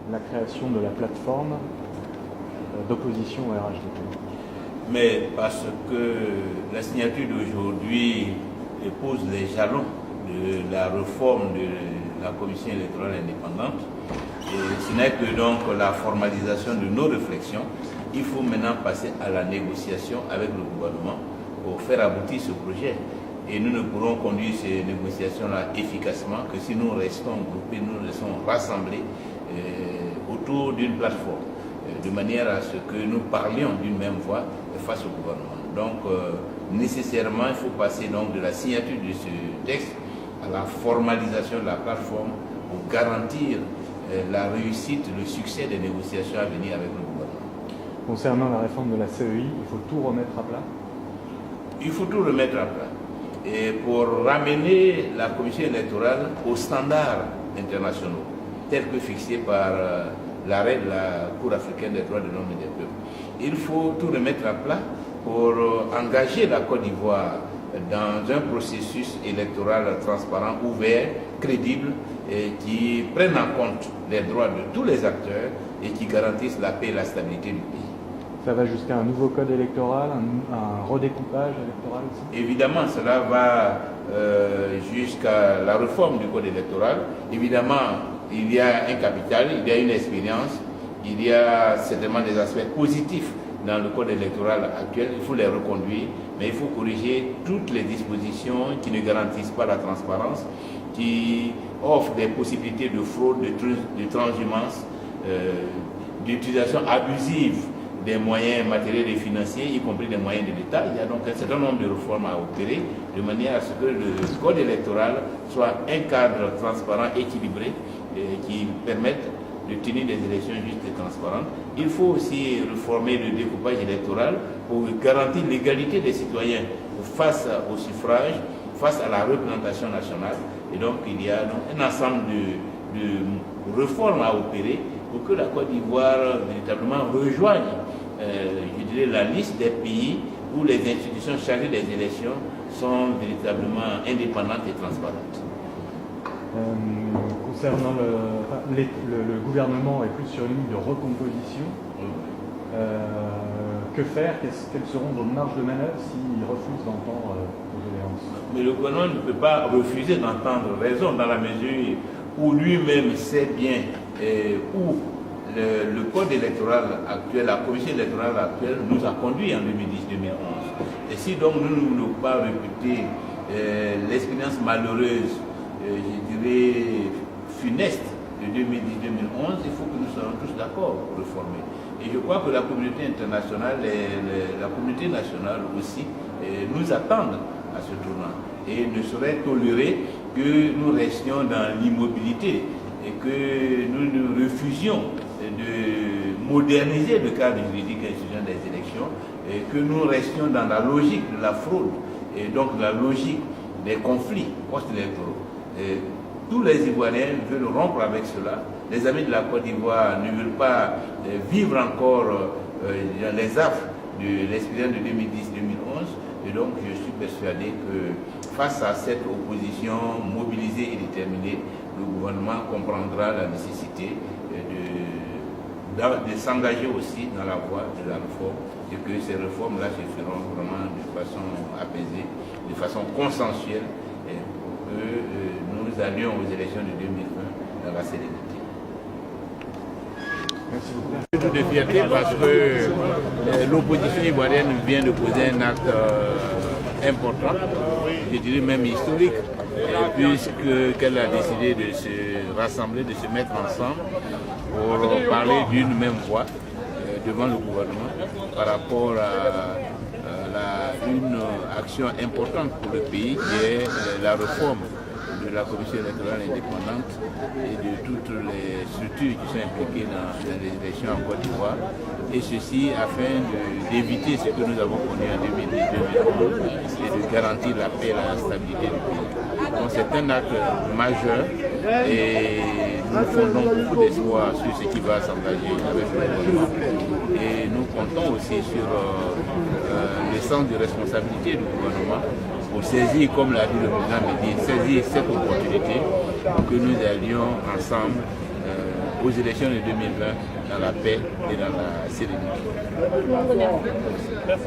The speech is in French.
La création de la plateforme d'opposition au RHDP. Mais parce que la signature d'aujourd'hui pose les jalons de la réforme de la Commission électorale indépendante, et ce n'est que donc la formalisation de nos réflexions. Il faut maintenant passer à la négociation avec le gouvernement pour faire aboutir ce projet. Et nous ne pourrons conduire ces négociations-là efficacement que si nous restons groupés, nous restons rassemblés autour d'une plateforme, de manière à ce que nous parlions d'une même voix face au gouvernement. Donc, nécessairement, il faut passer donc de la signature de ce texte à la formalisation de la plateforme pour garantir la réussite, le succès des négociations à venir avec le gouvernement. Concernant la réforme de la CEI, il faut tout remettre à plat? Il faut tout remettre à plat. Et pour ramener la commission électorale aux standards internationaux, tels que fixés par l'arrêt de la Cour africaine des droits de l'homme et des peuples. Il faut tout remettre à plat pour engager la Côte d'Ivoire dans un processus électoral transparent, ouvert, crédible, et qui prenne en compte les droits de tous les acteurs et qui garantisse la paix et la stabilité du pays. Ça va jusqu'à un nouveau code électoral, un redécoupage électoral aussi? Évidemment, cela va jusqu'à la réforme du code électoral. Évidemment, il y a un capital, il y a une expérience, il y a certainement des aspects positifs dans le code électoral actuel. Il faut les reconduire, mais il faut corriger toutes les dispositions qui ne garantissent pas la transparence, qui offrent des possibilités de fraude, de transhumance, d'utilisation abusive des moyens matériels et financiers, y compris des moyens de l'État. Il y a donc un certain nombre de réformes à opérer de manière à ce que le code électoral soit un cadre transparent, équilibré, qui permette de tenir des élections justes et transparentes. Il faut aussi réformer le découpage électoral pour garantir l'égalité des citoyens face au suffrage, face à la représentation nationale. Et donc il y a donc un ensemble de réformes à opérer pour que la Côte d'Ivoire véritablement rejoigne, je dirais, la liste des pays où les institutions chargées des élections sont véritablement indépendantes et transparentes. Concernant le gouvernement est plus sur une ligne de recomposition. Que faire? Quelles seront vos marges de manœuvre s'il refuse d'entendre vos doléances? Mais le gouvernement ne peut pas refuser d'entendre raison dans la mesure où lui-même sait bien où le code électoral actuel, la commission électorale actuelle nous a conduit en 2010-2011. Et si donc nous ne voulons pas répéter l'expérience malheureuse, je dirais funeste de 2010-2011, il faut que nous soyons tous d'accord pour réformer. Et je crois que la communauté internationale et la communauté nationale aussi nous attendent à ce tournant et ne sauraient tolérer que nous restions dans l'immobilité et que nous nous refusions de moderniser le cadre juridique institutionnel des élections et que nous restions dans la logique de la fraude et donc la logique des conflits post-électoraux. Tous les Ivoiriens veulent rompre avec cela. Les amis de la Côte d'Ivoire ne veulent pas vivre encore dans les affres de l'expérience de 2010-2011. Et donc, je suis persuadé que face à cette opposition mobilisée et déterminée, le gouvernement comprendra la nécessité de s'engager aussi dans la voie de la réforme et que ces réformes-là se feront vraiment de façon apaisée, de façon consensuelle, pour que nous allions aux élections de 2020 dans la sérénité. Merci beaucoup. C'est tout de fierté parce que l'opposition ivoirienne vient de poser un acte important, je dirais même historique, puisqu'elle a décidé de se rassembler, de se mettre ensemble pour parler d'une même voix devant le gouvernement par rapport à une action importante pour le pays qui est la réforme de la commission électorale indépendante et de toutes les structures qui sont impliquées dans les élections en Côte d'Ivoire, et ceci afin d'éviter ce que nous avons connu en 2010-2011 et de garantir la paix et la stabilité du pays. Donc c'est un acte majeur et nous fondons beaucoup d'espoir sur ce qui va s'engager avec le gouvernement et nous comptons aussi sur le sens de responsabilité du gouvernement pour saisir, comme l'a dit le président Médine, saisir cette opportunité pour que nous allions ensemble aux élections de 2020 dans la paix et dans la sérénité. Merci.